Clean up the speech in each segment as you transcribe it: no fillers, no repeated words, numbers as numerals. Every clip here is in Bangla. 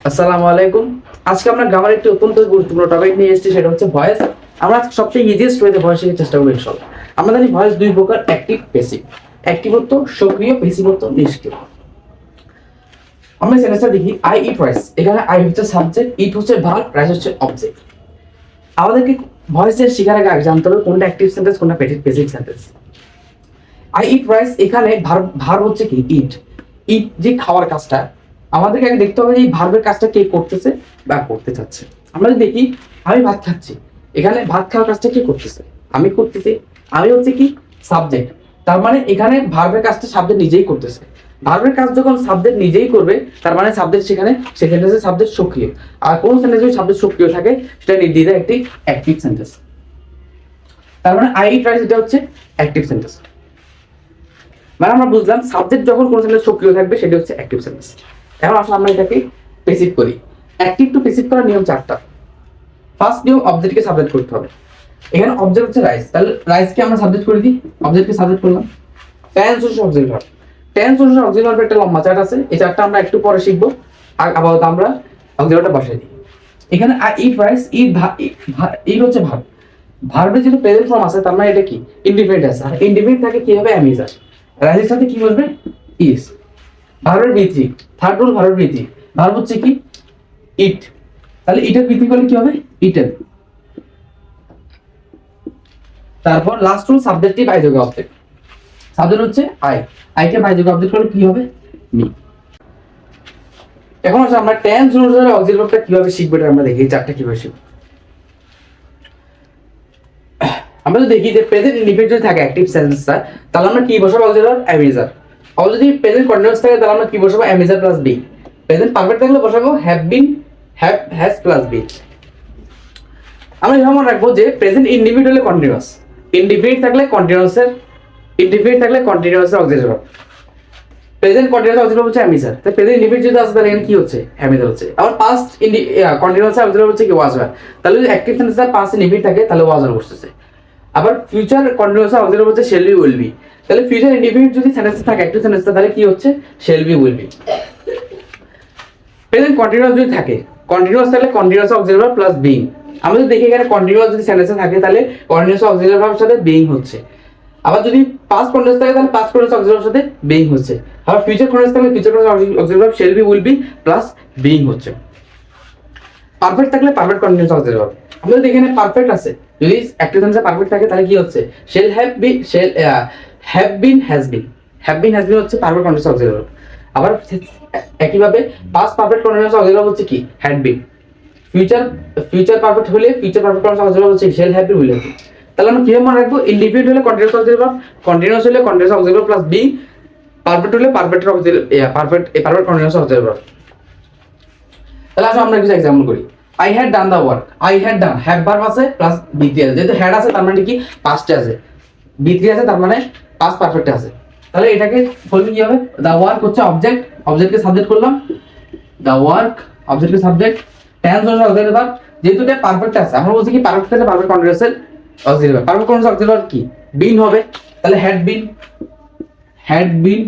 আসসালামু আলাইকুম। আজকে আমরা গ্রামার একটি অত্যন্ত গুরুত্বপূর্ণ টপিক নিয়ে এসেছি, সেটা হচ্ছে ভয়েস। আমরা আজকে সবচেয়ে ইজিয়েস্ট ওয়েতে ভয়েস শেখার চেষ্টা করবো ইনশাআল্লাহ। আমরা জানি ভয়েস দুই প্রকার, অ্যাক্টিভ, প্যাসিভ। অ্যাক্টিভ অর্থ সক্রিয়, প্যাসিভ অর্থ নিষ্ক্রিয়। আমরা সেন্টেন্সটা দেখি, আই ইট রাইস। এখানে আই হচ্ছে সাবজেক্ট, ইট হচ্ছে ভার্ব, রাইস হচ্ছে অবজেক্ট। আমাদেরকে ভয়েসের শেখার আগে জানতে হবে কোনটা অ্যাক্টিভ সেন্টেন্স, কোনটা passive sentence. I eat rice, এখানে ভার্ব হচ্ছে কি ইট। ইট যে খাওয়ার কাজটা, আমাদেরকে আগে দেখতে হবে যে এই ভার্বের কাজটা কে করতেছে বা করতে চাচ্ছে। আমরা যদি দেখি, আমি ভাত খাচ্ছি, এখানে ভাত খাওয়ার কাজটা কে করতেছে? আমি করতেছি। আমি হচ্ছে কি সাবজেক্ট, তার মানে এখানে ভার্বের কাজটা সাবজেক্ট নিজেই করতেছে। ভার্বের কাজ যখন সাবজেক্ট নিজেই করবে, তার মানে সাবজেক্ট সেখানে সেই সেন্টেন্সের সাবজেক্ট সক্রিয়। আর কোন সেন্টেন্সে যদি সাবজেক্ট সক্রিয় থাকে, সেটা নির্দ্বিধায় একটি অ্যাক্টিভ সেন্টেন্স। তার মানে আই ইট রাইস এটা হচ্ছে অ্যাক্টিভ সেন্টেন্স। মানে আমরা বুঝলাম সাবজেক্ট যখন কোন সেন্টেন্স সক্রিয় থাকবে সেটা হচ্ছে অ্যাক্টিভ সেন্টেন্স। এখন আসলে আমরা এটাকে প্যাসিভ করি। অ্যাক্টিভ টু প্যাসিভ করার নিয়ম চারটা। ফার্স্ট নিয়ম, অবজেক্টকে সাবজেক্ট করতে হবে। এখানে অবজেক্ট হচ্ছে রাইস, তাহলে রাইসকে আমরা সাবজেক্ট করে দিই, অবজেক্টকে সাবজেক্ট করলাম। টেন্স হচ্ছে অক্সিলারি ভার্ব। টেন্স হচ্ছে অক্সিলারি ভার্বের একটা লম্বা চার্ট আছে, এই চার্টটা আমরা একটু পরে শিখবো। আপাতত আমরা অক্সিলারিটা বসাই দিই। এখানে ইট রাইস, ইট হচ্ছে ভার্ব। ভার্বের যেটা প্রেজেন্ট ফর্ম আছে, তার মানে এটা কি ইনডিফিনিট আছে। আর ইনডিফিনিট থাকে কি হবে? অ্যামিজার। রাইসের সাথে কি বলবে? ইজ। ভার্বের বৃদ্ধি, থার্ড রুল ভার্বের বৃদ্ধি। ভার্ব হচ্ছে কি ইট, তাহলে ইটের বৃদ্ধি করলে কি হবে? ইটেন। তারপর লাস্ট রুল সাবজেক্টিভ আইযোগে অবজেক্ট। সাবজেক্ট হচ্ছে আইকে আইযোগে অবজেক্ট করলে কি হবে? মি। এখন আসলে আমরা টেন্স অনুসারে অক্সিলারি ভার্বটা কিভাবে শিখবো এটা আমরা দেখি, চারটা কিভাবে শিখবো। আমরা যদি দেখি যে প্রেজেন্ট ইনডিফিনিট যদি থাকে অ্যাক্টিভ সেন্টেন্সটা, তাহলে আমরা কি বসাবো? Auxiliary verb am is are. আর যদি প্রেজেন্ট কন্টিনিউয়াস থাকে, তাহলে আমরা কি বসাবো? Am is are plus be. Present perfect থাকলে বসাবো have been, has plus be. আমরা এভাবে মনে রাখবো যে প্রেজেন্ট ইনডিফিনিট হলে কন্টিনিউয়াস, ইনডিফিনিট থাকলে কন্টিনিউয়াসের, ইনডিফিনিট থাকলে কন্টিনিউয়াসের auxiliary verb. Present continuous auxiliary হচ্ছে অ্যামিজার। তাই প্রেজেন্ট ইনডিফিনিট যদি আসে, তাহলে এখানে কি হচ্ছে? অ্যামিজার হচ্ছে। আবার পাস্ট কন্টিনিউয়াস অক্সিলারি হচ্ছে কি? ওয়াজ ওয়্যার। তাহলে যদি অ্যাক্টিভ সেন্টেন্সে পাস্ট ইনডিফিনিট থাকে, তাহলে ওয়াজ ওয়্যার বসতেছে। আবার ফিউচার কন্টিনিউয়াস অক্সিলারি হচ্ছে শেল বি, উইল বি। তাহলে ফিউচার ইনডিফিনিট যদি সেন্টেন্সে থাকে অ্যাক্টিভ সেন্টেন্সে, তাহলে কি হচ্ছে? Shall be, will be. Present continuous যদি থাকে, কন্টিনিউয়াস থাকলে continuous auxiliary verb plus being. আমরা যদি দেখি এখানে কন্টিনিউয়াস যদি সেন্টেন্সে থাকে, তাহলে কন্টিনিউয়াস অক্সিলারি ভার্বের সাথে বিইং হচ্ছে। আবার যদি পাস্ট কন্টিনিউয়াস থাকে, তাহলে পাস্ট কন্টিনিউয়াস অক্সিলারি ভার্বের সাথে বিইং হচ্ছে। আবার ফিউচার কন্টিনিউয়াস থাকলে future continuous auxiliary verb shell be, will B plus being হচ্ছে। পারফেক্ট থাকলে পারফেক্ট কন্টিনিউয়াস অক্সিলারি ভার্ব। আমরা যদি এখানে পারফেক্ট আছে, যদি অ্যাক্টিভ সেন্টেন্সে পারফেক্ট থাকে, তাহলে কি হচ্ছে? Shall have be, have been, has been. Have been, has been হচ্ছে পারফেক্ট কন্টিনিউয়াস অক্সিলারি ভার্ব। আবার একইভাবে past perfect continuous auxiliary verb হচ্ছে কি? Had been. ফিউচার পারফেক্ট হলে future perfect continuous auxiliary verb হচ্ছে shall have be, will have be. তাহলে আমরা কিভাবে মনে রাখবো? ইনডিফিনিট হলে কন্টিনিউয়াস অক্সিলারি ভার্ব, কন্টিনিউয়াস হলে continuous auxiliary verb plus be, perfect হলে পারফেক্ট কন্টিনিউয়াস অক্সিলারি ভার্ব। তাহলে আসলে আমরা কিছু এক্সাম্পল করি। I had done the work. I had done, have verb আছে প্লাস বি3 আছে। যেহেতু হ্যাড আছে, তার মানে কি পাস্টে আছে। বি3 আছে, তার মানে পাস্ট পারফেক্টে আছে। তাহলে এটাকে বলবি কি হবে? দা ওয়ার্ক হচ্ছে অবজেক্ট, অবজেক্টকে সাবজেক্ট করলাম। দা ওয়ার্ক, অবজেক্টকে সাবজেক্ট। টেন্স হচ্ছে অক্সিলারি ভার্ব, যেহেতু এটা পারফেক্ট আছে, আমরা বলছি কি পারফেক্ট আছে, পারফেক্ট কন্টিনিউয়াসের auxiliary verb. Perfect continuous auxiliary verb কি? বিন হবে। তাহলে হ্যাড বিন, হ্যাড বিন।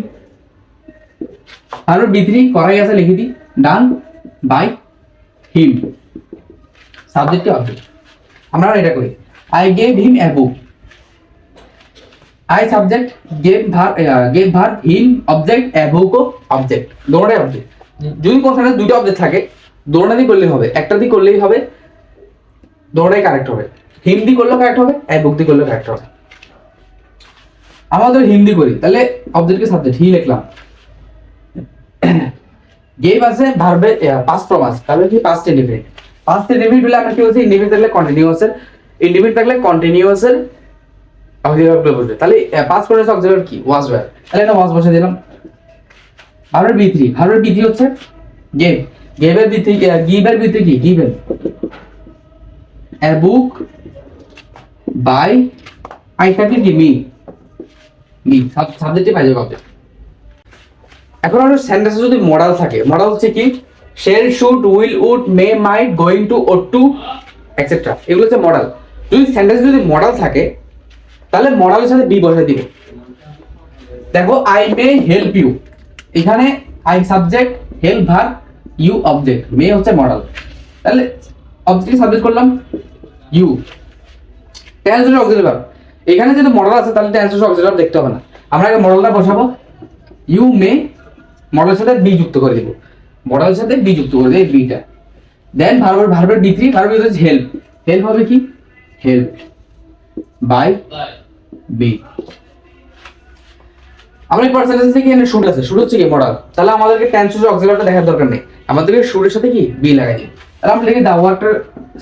আর বি3 করাই আছে, লিখে দিই done by him, subject object. আমরা এটা করি, I gave him a book. I subject, gave verb, him object, a book object. দুটোটাই অবজেক্ট। যদি কোন সেন্টেন্স দুটো অবজেক্ট থাকে, দুটোটা দিয়ে করলেই হবে, একটা দিয়ে করলেই হবে, দুটোটাই কারেক্ট হবে। হিম দিয়ে করলেও কারেক্ট হবে, এ বুক দিয়ে করলেও কারেক্ট হবে। আমাদের হিন্দি করি, তাহলে অবজেক্টকে সাবজেক্ট হি লিখলাম। গেভ আছে ভার্বে পাস্ট ফর্ম আছে, তাহলে কি পাস্ট ইনডিফিনিট। পাস্ট ইনডিফিনিট হলে আমরা কি বলছি? ইনডিফিনিট থাকলে কন্টিনিউয়াসের, ইনডিফিনিট থাকলে কন্টিনিউয়াসের অক্সিলারি ভার্ব বসবে। তাহলে পাস্ট কন্টিনিউয়াস অক্সিলারি ভার্ব কি? ওয়াজ ওয়্যার। তাহলে এটা ওয়াজ বসে দিলাম। ভার্বের বি3, ভার্বের বি3 হচ্ছে গেভ। গেভের বি3, গিভের বি3 কি? Given. A book by, I থাকলে কি? মি, সাবজেক্টে পাইবে অবজেক্ট। এখন আমরা সেন্টেন্সে যদি মডাল থাকে, মডাল হচ্ছে কি? Shall, should, will, would, may, might, going to, ought to, etcetera. এগুলো হচ্ছে মডাল। যদি সেন্টেন্স যদি মডাল থাকে, তাহলে মডালের সাথে বি বসাই দিব। দেখো, আই মে হেল্প ইউ, এখানে I subject, help verb, you object, may হচ্ছে মডেল। তাহলে অবজেক্ট সাবজেক্ট করলাম ইউ, টেন্স হচ্ছে অক্সিলারি ভার্ব। এখানে যেহেতু মডেল আছে তাহলে টেন্স হচ্ছে অক্সিলারি ভার্ব দেখতে হবে না, আমরা আগে মডেলটা বসাবো। ইউ মে মডেলের সাথে বি যুক্ত করে দিব, মডেলের সাথে বি যুক্ত করে দেব বিটা। দেন ভার্বের বি3, ভার্বের হচ্ছে হেল্প, হেল্প হবে কি হেল্প বাই বি। আমরা এই পার্সেন্টেজ থেকে এখানে শুট আছে, শুট হচ্ছে কি মডেল, তাহলে আমাদেরকে টেন্স হচ্ছে অক্সিলারিটা দেখার দরকার নেই, আমাদেরকে শুটের সাথে কি বি লাগাই দিই। তাহলে আমরা লিখি দা ওয়ার্কটা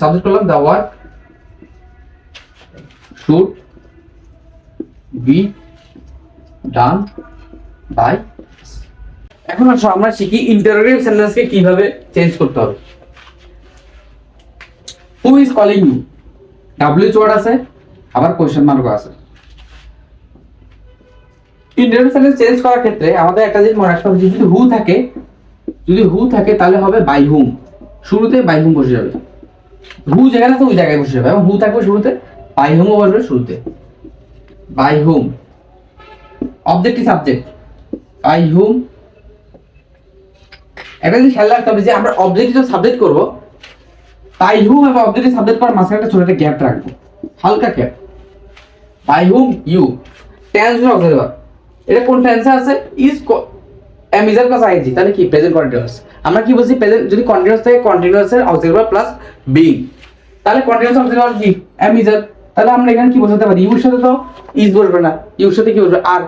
সাবজেক্ট করলাম, the work should be done by. এখন আসো আমরা শিখি ইন্টারোগেটিভ সেন্টেন্সকে কিভাবে চেঞ্জ করতে হবে। Who is calling you, WH word আছে, আবার কোশ্চেন মার্কও আছে। ইন্টারোগেটিভ সেন্টেন্স চেঞ্জ করার ক্ষেত্রে আমাদের একটা জিনিস মনে রাখতে হবে, যদি হু থাকে, যদি হু থাকে তাহলে হবে বাই হুম, শুরুতে বাই হুম বসে যাবে, হু যেখানে আছে ওই জায়গায় বসে যাবে, এবং হু থাকবে শুরুতে, বাই হুমও বসবে শুরুতে, বাই হুম। অবজেক্ট কি সাবজেক্ট, বাই হুম। একটা জিনিস খেয়াল রাখতে হবে যে আমরা অবজেক্ট সাবজেক্ট করবো, বাই হুম এবং অবজেক্ট সাবজেক্ট করার মাঝখানে একটা ছোট একটা গ্যাপ রাখবো, হালকা gap. By whom you, tense auxiliary verb, এটা কোন টেন্সে আছে, is am is plus ING, তাহলে কি প্রেজেন্ট কন্টিনিউয়াস। আমরা কি বলছি প্রেজেন্ট যদি কন্টিনিউয়াস থাকে কন্টিনিউয়াসের অক্সিলারি ভার্ব প্লাস বিং, তাহলে কন্টিনিউয়াস অক্সিলারি ভার্ব কি এম ইজ, তাহলে আমরা এখানে কি বসাতে পারি, ইউর সাথে তো ইজ বসবে না, ইউর সাথে কি বসবে আর।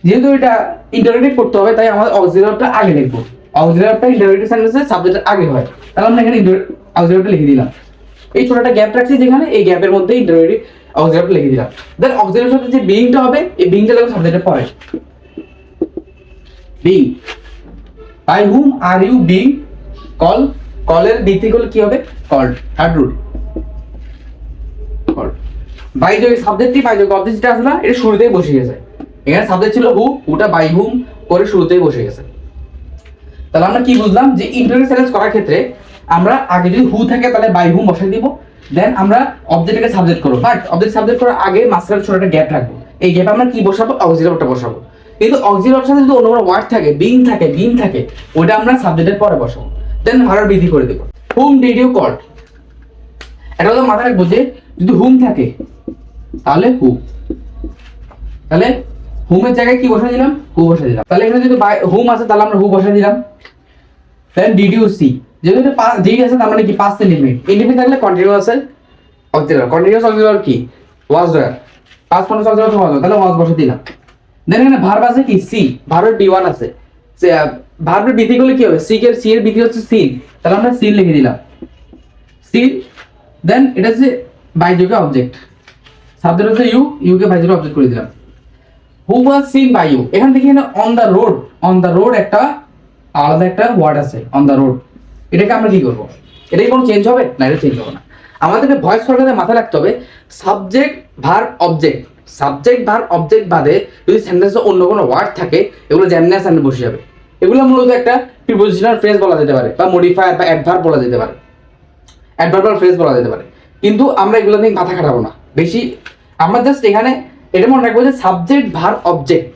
যেহেতু এটা ইন্টারোগেটিভ করতে হবে তাই আমাদের অক্সিলারি ভার্বটা আগে লিখবো, অক্সিলারি ভার্বটা ইন্টারোগেটিভ সেন্টেন্সে সাবজেক্টের আগে হয়, তাহলে আমরা এখানে অক্সিলারি ভার্বটা লিখে দিলাম। এই ছোটটা গ্যাপ রাখছি যেখানে, এই গ্যাপের মধ্যে ইন্টারোগেটিভ অক্সিলারি ভার্ব লিখে দিলাম। দেন অক্সিলারির সাথে যে বিংটা হবে, এই বিংটা লাগবে সাবজেক্টের পরে, being. By whom are you being call, কলের বিতি করলে কি হবে called, third root called. By যোগে সাবজেক্টই, বাই যোগে অবজেক্ট যেটা আছে না, এটা শুরুতেই বসে গেছে, এখানে সাবজেক্ট ছিল হু, হুটা বাই হুম করে শুরুতেই বসে গেছে। তাহলে আমরা কি বুঝলাম যে ইন্টারোগেটিভ সেন্টেন্স করার ক্ষেত্রে আমরা আগে যদি হু থাকে তাহলে বাই হুম বসাই দিব, দেন আমরা অবজেক্টকে সাবজেক্ট করব, বাট অবজেক্ট সাবজেক্ট করার আগে মাঝখানে ছোট একটা গ্যাপ রাখবো, এই গ্যাপে আমরা কি বসাবো অক্সিলারি ভার্বটা বসাবো। কিন্তু অক্সিলারি ভার্বের সাথে যদি অন্য কোনো ওয়ার্ড থাকে, বিং থাকে, বিং থাকে, ওটা আমরা সাবজেক্টের পরে বসাবো, দেন ভার্ব বৃদ্ধি করে দেব। হুম ডিড ইউ কল, এটা হলো মাথায় রাখবো যে যদি হুম থাকে তাহলে হু, তাহলে হুমের জায়গায় কি বসাই দিলাম হু বসাই দিলাম, তাহলে এখানে যদি হুম আছে তাহলে আমরা হু বসাই দিলাম। দেন ডিড ইউ সি, যেহেতু ডিড আছে তার মানে কি পাস্ট ইনডিফিনিট, ইনডিফিনিট থাকলে কন্টিনিউয়াস এর অক্সিলারি, কন্টিনিউয়াস অক্সিলারি কি ওয়াজ দেয়ার, পাস্ট কন্টিনিউয়াস অক্সিলারি ওয়াজ, তাহলে ওয়াজ বসাই দিলাম। দেন এখানে ভার্ব আছে কি সি, ভার্বের বি1 আছে, ভার্বের বিধি করলে কি হবে, সি এর বিধি হচ্ছে সিন, তাহলে আমরা সিন লিখে দিলাম, সিন। দেন এটা হচ্ছে বাই যোগে অবজেক্ট, সাবজেক্ট হচ্ছে ইউ, ইউ কে বাই যোগে অবজেক্ট করে দিলাম। Who was seen by you, এখান থেকে on the road, on the road একটা আলাদা একটা ওয়ার্ড আছে অন দা রোড, এটাকে আমরা কি করবো, এটাকে কোনো চেঞ্জ হবে না, এটা চেঞ্জ হবে না। আমাদেরকে ভয়েস ফরম্যাটে মাথায় রাখতে হবে subject verb object, subject verb object বাদে যদি সেন্টেন্সে অন্য কোনো ওয়ার্ড থাকে এগুলো যেমনি সামনে বসে যাবে, এগুলো মূলত একটা প্রিপোজিশনাল ফ্রেজ বলা যেতে পারে, বা মডিফায়ার বা অ্যাডভার্ব বলা যেতে পারে, অ্যাডভার্বাল ফ্রেজ বলা যেতে পারে। কিন্তু আমরা এগুলো নিয়ে মাথা খাটাবো না বেশি, আমরা জাস্ট এখানে এটা মনে রাখবো যে সাবজেক্ট ভার্ব অবজেক্ট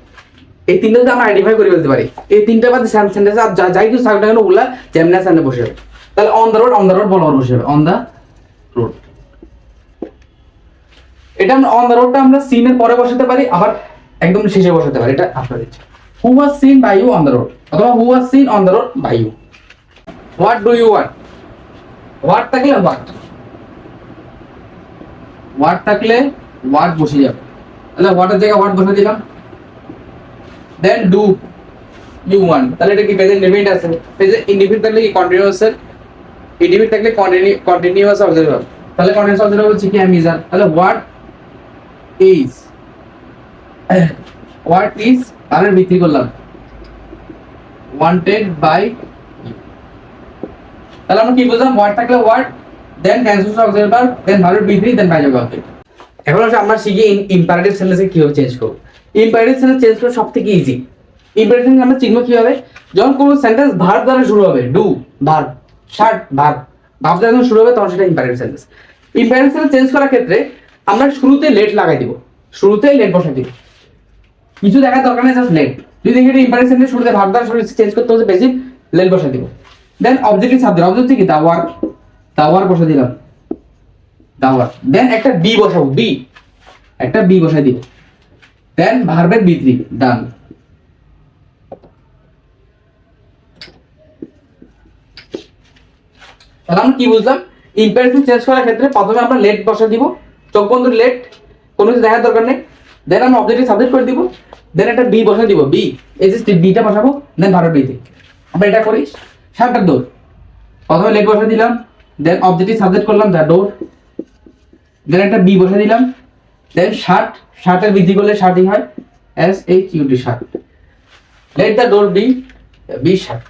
এই তিনটা যদি আমরা আইডেন্টিফাই করে ফেলতে পারি, এই তিনটা বাদে সেন্টেন্স আর যাই কিছু থাকবে না কেন ওগুলা যেমনি সামনে বসে যাবে। তাহলে on the road, on the road বলা বসে যাবে, অন দ্য রোড। এটা আমরা অন দ্য রোডটা আমরা সিনের পরে বসাতে পারি, আবার একদম শেষে বসাতে পারি, এটা আপনার ইচ্ছা। Who was seen by you on the road, অথবা who was seen on the road by you. What do you want, what থাকলে হোয়াট, হোয়াট থাকলে হোয়াট বসে যাবে, তাহলে হোয়াটের জায়গায় হোয়াট বসে দিলাম। দেন ডু ইউ ওয়ান্ট, তাহলে এটা কি প্রেজেন্ট ইনডিফিনিট আছে, প্রেজেন্ট ইনডিফিনিট থাকলে কি কন্টিনিউয়াস এর, ইনডিফিনিট থাকলে কন্টিনিউয়াস অক্সিলারি ভার্ব, তাহলে কন্টিনিউয়াস অক্সিলারি ভার্ব হচ্ছে কি এম ইজ আর, তাহলে হোয়াট ইজ, হোয়াট ইজ আর বিক্রি করলাম ওয়ান্টেড বাই, তাহলে আমরা কি বুঝলাম হোয়াট থাকলে what, then tense auxiliary verb, then verb বি3, দেন বাই যোগ অবজেক্ট। এখন আমরা শিখি ইম্পারেটিভ সেন্টেন্সে কিভাবে চেঞ্জ করব। ইম্পারেটিভ সেন্টেন্স চেঞ্জ করা সবথেকে ইজি। ইম্পারেটিভ সেন্টেন্স আমরা চিনব কিভাবে, যখন কোনো সেন্টেন্স ভার্ব দ্বারা শুরু হবে, do verb, shirt verb, verb দ্বারা যখন শুরু হবে তখন সেটা imperative sentence. Imperative sentence change করার ক্ষেত্রে আমরা শুরুতে লেট লাগাই দিব, শুরুতে লেট বসাই দিব, কিছু দেখার দরকার নেই, জাস্ট লেট। যদি দেখি ইম্পারেটিভ সেন্টেন্স শুরুতে ভার্ব দ্বারা শুরু চেঞ্জ করতে হচ্ছে বেসিক লেট বসাই দিব। দেন অবজেক্টিভ সাবজেক্ট, অবজেক্ট কি দা ওয়ার্ক বসা দিলাম, দা ওয়ার্ক। দেন একটা বি বসাবো, একটা বি বসাই দিব। দেন ভার্বের বি3 ডান। তাহলে আমরা কি বুঝলাম, ইম্পারেটিভ চেঞ্জ করার ক্ষেত্রে প্রথমে আমরা লেট বসা দিব, চোখ বন্ধ লেট, কোনো কিছু দেখার দরকার নেই। দেন আমরা অবজেক্টিভ সাবজেক্ট করে দিব, দেন একটা বি বসা দিব, বি এই যে বিটা বসাবো, দেন ভার্বের বি3। আমরা এটা করি। শার্টের ডোর, প্রথমে লেট বসা দিলাম, দেন অবজেক্টিভ সাবজেক্ট করলাম দা ডোর, দেন একটা বি বসা দিলাম, দেন শার্টের বৃদ্ধি করলে শার্টই হয়, SHUT shirt. Let the door be shut.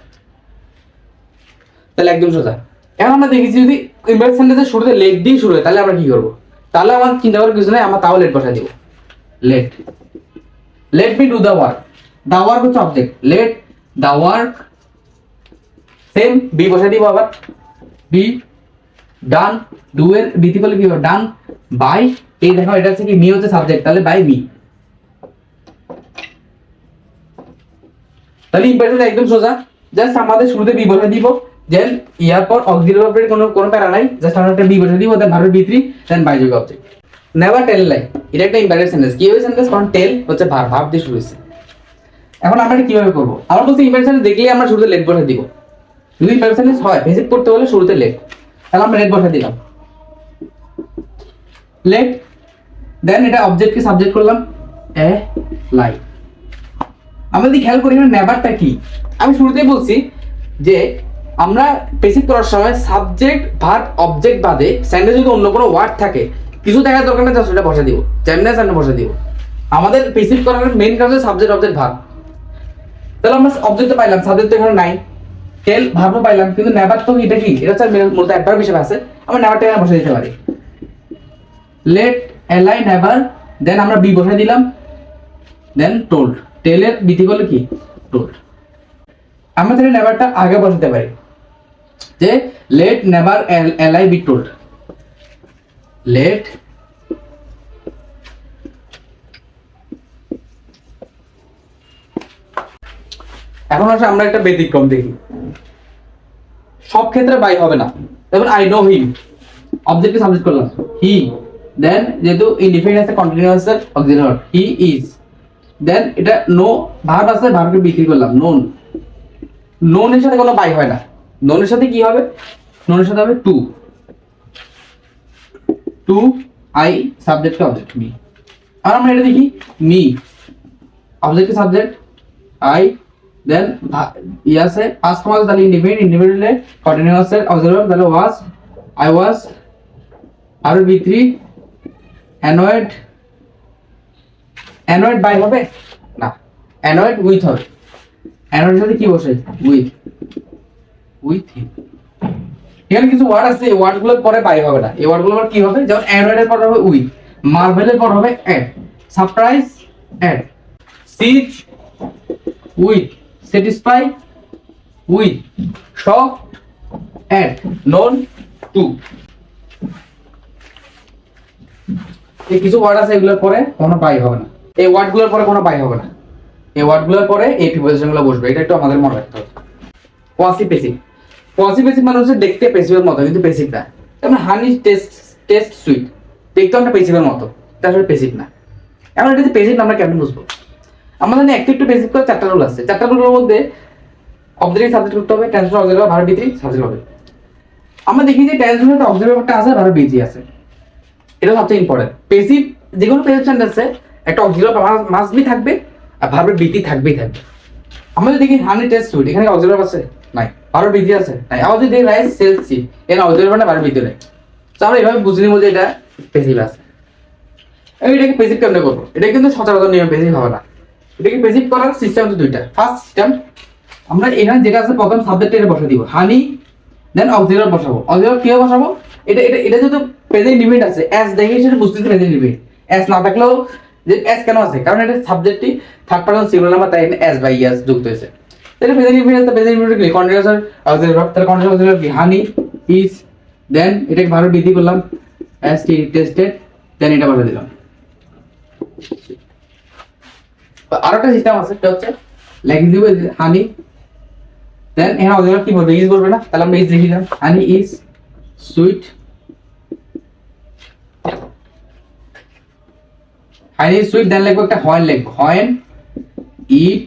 তাহলে একদম সোজা। এখন আমরা দেখেছি যদি ইম্পারেটিভ সেন্টেন্সের শুরুতে লেট দিয়ে শুরু হয়, তাহলে আমরা কি করব? তাহলে আমার চিন্তা করার কিছু নেই, আমরা তাও লেট বসা দিব। Let me do the work, the work হচ্ছে object, let the work, same be বসা দিব আবার, বি ডান, ডু এর বৃদ্ধি করলে কি হবে ডান, বাই, এই দেখো এটা হচ্ছে কি মি হচ্ছে সাবজেক্ট, তাহলে বাই মি। তাহলে ইম্পারেটিভ একদম সোজা, জাস্ট আমাদের শুরুতে বি বসা দিব, দেন ইয়ার পর অক্সিলারি ভার্বের কোনো প্যারা নাই, জাস্ট আমরা একটা বি বসা দিব, দেন ভার্বের বি3, দেন বাই যোগ অবজেক্ট। নেভার টেল লাই, এটা একটা ইম্পারেটিভ সেন্টেন্স। কি হবে সেন্টেন্স? কারণ টেল হচ্ছে ভার্ব দিয়ে শুরু হয়েছে। এখন আমরা এটা কিভাবে করব? আমরা বলছি ইম্পারেটিভ সেন্টেন্স দেখলেই আমরা শুরুতে লেট বসা দিব। যদি ইম্পারেটিভ সেন্টেন্স হয় বেসিক করতে হলে শুরুতে লেট, তাহলে আমরা লেট বসা দিলাম, লেট, দেন এটা অবজেক্টকে সাবজেক্ট করলাম, এ লাই। আমরা যদি খেয়াল করি নেভারটা কি, আমি শুরুতেই বলছি যে আমরা বেসিক করার সময় সাবজেক্ট ভার্ব অবজেক্ট বাদে সেন্টেন্সে যদি অন্য কোনো ওয়ার্ড থাকে, কিছু দেখার দরকার নেই, জাস্ট ওটা বসা দিব, যেমনি সামনে বসা দিব। আমাদের বেসিক করার মেইন কাজ হচ্ছে সাবজেক্ট অবজেক্ট ভার্ব। তাহলে আমরা অবজেক্ট পাইলাম, সাবজেক্ট তো এখানে নাই, টেল ভার্বও পাইলাম, কিন্তু নেভার তো এটা কি, এটা হচ্ছে মূলত অ্যাডভার্ব হিসেবে আছে, আমরা নেভারটা এখানে বসে দিতে পারি, লেট এলাই নেভার, দেন আমরা বি বসে দিলাম, দেন টোল্ড, টেলের বৃদ্ধি করলে কি টোল্ড। আমরা তাহলে নেভারটা আগে বসাতে পারি, যে লেট নেভার এলাই বি টোল্ড, লেট এখন আসলে আমরা একটা ব্যতিক্রম দেখি, সব ক্ষেত্রে বাই হবে না। যেমন আই নো হিম, অবজেক্টকে সাবজেক্ট করলাম হি, দেন যেহেতু ইনডিফিনিট আছে কন্টিনিউয়াস আছে অক্সিলারি ভার্ব হি ইজ, দেন এটা নো ভার্ব আছে, ভার্বকে বিক্রি করলাম নোন, নোনের সাথে কোনো বাই হয় না, নোনের সাথে কি হবে, নোনের সাথে হবে to I, subject object me. আর আমরা এটা দেখি me object subject I, then ইয়াসে পাস্ট ফর্ম তাহলে ইনডিফিনিট কন্টিনিউয়াস অক্সিলারি ভার্ব তাহলে ওয়াজ, আই ওয়াজ, আর বি3 অ্যানয়েড, অ্যানয়েড বাই হবে না, অ্যানয়েড উইথ হবে, অ্যানয়েডের সাথে কি বসে উইথ হিম। এখানে কিছু ওয়ার্ড আছে, এই ওয়ার্ডগুলোর পরে বাই হবে না, এই ওয়ার্ডগুলোর পর কি হবে, যেমন অ্যানয়েডের পর হবে উইথ, মার্ভেলের পর হবে at, surprise at, seize with, satisfy with, shock at, known to. এই কিছু ওয়ার্ড আছে এগুলোর পরে কোনো বাই হবে না, এই ওয়ার্ডগুলোর পরে কোনো বাই হবে না, এই ওয়ার্ডগুলোর পরে এই প্রিপোজিশনগুলো বসবে, এটা একটু আমাদের মনে রাখতে হবে। পসিভ পেসিভ, পসিভ পেসিভ মানে হচ্ছে দেখতে পেসিভের মতো কিন্তু পেসিভ না, যেমন হানি টেস্ট সুইট, দেখতে আমরা পেসিভের মতো, এটা আসলে পেসিভ না। এখন এটা যে পেসিভ আমরা কেমন বুঝবো? আমাদের অ্যাক্টিভ টু পেসিভ করে চারটা রুল আছে, চারটা রুলের মধ্যে অবজেক্ট সাবজেক্ট করতে হবে, ট্রান্সফার অক্সিলারি ভার্ব বি3 সাবজেক্ট হবে। আমরা দেখি যে ট্রান্সফার অক্সিলারি ভার্বটা আছে, ভার্ব বি3 আছে, এটা সবচেয়ে ইম্পর্টেন্ট। পেসিভ যে কোনো পেসিভ সেন্টেন্সে একটা অক্সিলারি মাস্ট বি থাকবে আর ভার্বের বি3 থাকবেই থাকবে। আমরা যদি দেখি হানি টেস্ট সুইট, এখানে অক্সিলারি আছে নাই, ভার্বের বি3 আছে নাই, আবার যদি দেখি রাইস সেলস চিপ, এখানে অক্সিলারি মানে ভার্বের বি3 নেই। তো আমরা এভাবে বুঝে নিব যে এটা পেসিভ আছে। এটাকে পেসিভ কেমনে করবো? এটা কিন্তু সচরাচর নিয়ম পেসিভ হবে না। এটাকে পেসিভ করার সিস্টেম হচ্ছে দুইটা। ফার্স্ট সিস্টেম, আমরা এখানে যেটা আছে প্রথম সাবজেক্টে এটা বসা দিব হানি, দেন অক্সিলারি বসাবো। অক্সিলারি কিভাবে বসাবো? এটা এটা এটা যেহেতু প্রেজেন্ট ইনডিফিনিট আছে, এস দেখে সেটা বুঝতেছি প্রেজেন্ট ইনডিফিনিট। এস না থাকলেও যে এস কেন আছে, কারণ এটা সাবজেক্টটি থার্ড পারসন সিঙ্গুলার নাম্বার, তাই এস বাই ইয়াস যুক্ত হয়েছে। তাহলে প্রেজেন্ট ইনডিফিনিট আছে, প্রেজেন্ট ইনডিফিনিট কি কন্টিনিউয়াস অক্সিলারি ভার্ব, তাহলে কন্টিনিউয়াস অক্সিলারি কি হানি ইজ, দেন এটাকে ভার্ব বৃদ্ধি করলাম এস টি টেস্টেড, দেন এটা বসা দিলাম। আরেকটা সিস্টেম আছে, সেটা হচ্ছে লেখি দিব হানি দেন এখানে অক্সিলারি কি বলবে, ইজ বলবে না, তাহলে আমরা ইজ লিখে দিলাম, honey is sweet, honey is sweet, then লিখবো একটা হোয়েন, লিখবো হোয়েন ইট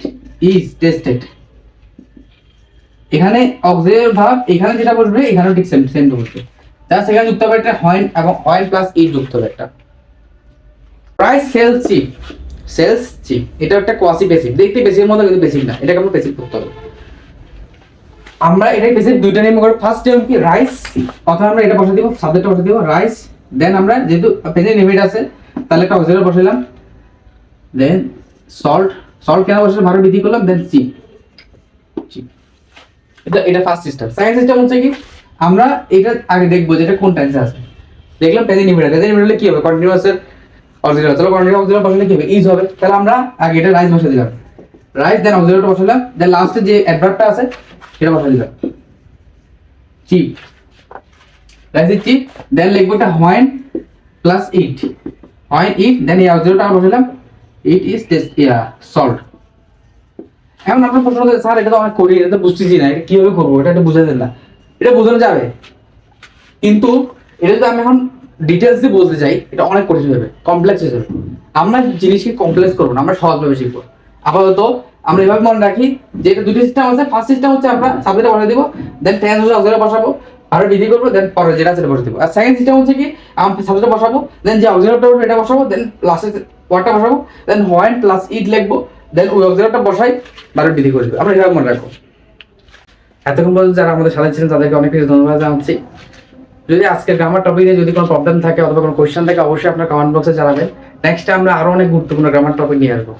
ইজ টেস্টেড। এখানে অক্সিলারি ভার্ব এখানে যেটা বসবে এখানেও ঠিক সেম সেম বসবে, তার সেখানে যুক্ত হবে একটা হোয়েন এবং হোয়েন প্লাস ইট যুক্ত হবে একটা। Price sells cheap, sells cheap এটা একটা কোয়াসি বেসিক, দেখতে বেসিকের মতো কিন্তু বেসিক না, এটাকে আমরা বেসিক করতে হবে। আমরা এটাই বেসিক দুইটা নেম করে, ফার্স্ট টাইম কি রাইস, অথবা আমরা এটা বসে দিব, সাবজেক্টটা বসে দিব রাইস, দেন আমরা যেহেতু পেজে লিমিট আছে তাহলে একটা অক্সিলারি বসাইলাম, দেন সল্ট, সল্ট কেন বসে ভালো বৃদ্ধি করলাম, দেন চিপ, চিপ। এটা ফার্স্ট সিস্টেম। সেকেন্ড সিস্টেম হচ্ছে কি আমরা এটা আগে দেখবো যে এটা কোন টেন্সে আছে, দেখলাম পেজে লিমিট আছে, পেজে লিমিট হলে কি হবে, কন্টিনিউয়াস এর অক্সিলারি, তাহলে কন্টিনিউয়াস অক্সিলারি বসালে কি হবে, ইজ হবে, তাহলে আমরা আগে এটা রাইস বসে দিলাম, রাইস দেন অক্সিলারিটা বসালাম, দেন লাস্টে যে অ্যাডভার্বটা আছে সেটা বসে দিলাম, cheap, rice is cheap, then লিখবো একটা when plus it, when it, then এই অক্সিলারিটা আমরা বসালাম, ইট ইজ টেস্ট সল্ট। এখন আপনার প্রশ্ন হচ্ছে স্যার এটা তো অনেক করি, এটা তো বুঝতেছি না, এটা কিভাবে করবো, এটা একটু বুঝে দেন না। এটা বোঝানো যাবে, কিন্তু এটা যদি আমি এখন ডিটেলস দিয়ে বলতে চাই এটা অনেক কঠিন হবে, কমপ্লেক্স হয়ে যাবে। আমরা জিনিসকে কমপ্লেক্স করবো না, আমরা সহজভাবে শিখবো। আপাতত আমরা এভাবে মনে রাখি যে এটা দুটো সিস্টেম আছে, ফার্স্ট সিস্টেম হচ্ছে আমরা সাবজেক্টে বসাই দিব, দেন টেন্স হচ্ছে অক্সিলারি বসাবো, আর ডিগ্রি করবো, দেন পরে যেটা সেটা বসে দিব। আর সেকেন্ড সিস্টেম হচ্ছে কি আমরা সাবজেক্টে বসাবো, দেন যে অক্সিলারিটা বসবে এটা বসাবো, দেন লাস্টে ওয়ার্ডটা বসাবো, দেন হোয়েন প্লাস ইট লিখবো, দেন ওই অক্সিলারিটা বসাই বারো ডিগ্রি করে দেবো। আমরা এভাবে মনে রাখবো। এতক্ষণ পর্যন্ত যারা আমাদের সাথে ছিলেন তাদেরকে অনেক কিছু ধন্যবাদ জানাচ্ছি। যদি আজকের গ্রামার টপিকে যদি কোনো প্রবলেম থাকে অথবা কোনো কোয়েশ্চেন থাকে অবশ্যই আপনার কমেন্ট বক্সে জানাবেন। নেক্সট আমরা আরো অনেক গুরুত্বপূর্ণ গ্রামার টপিক নিয়ে আসবো।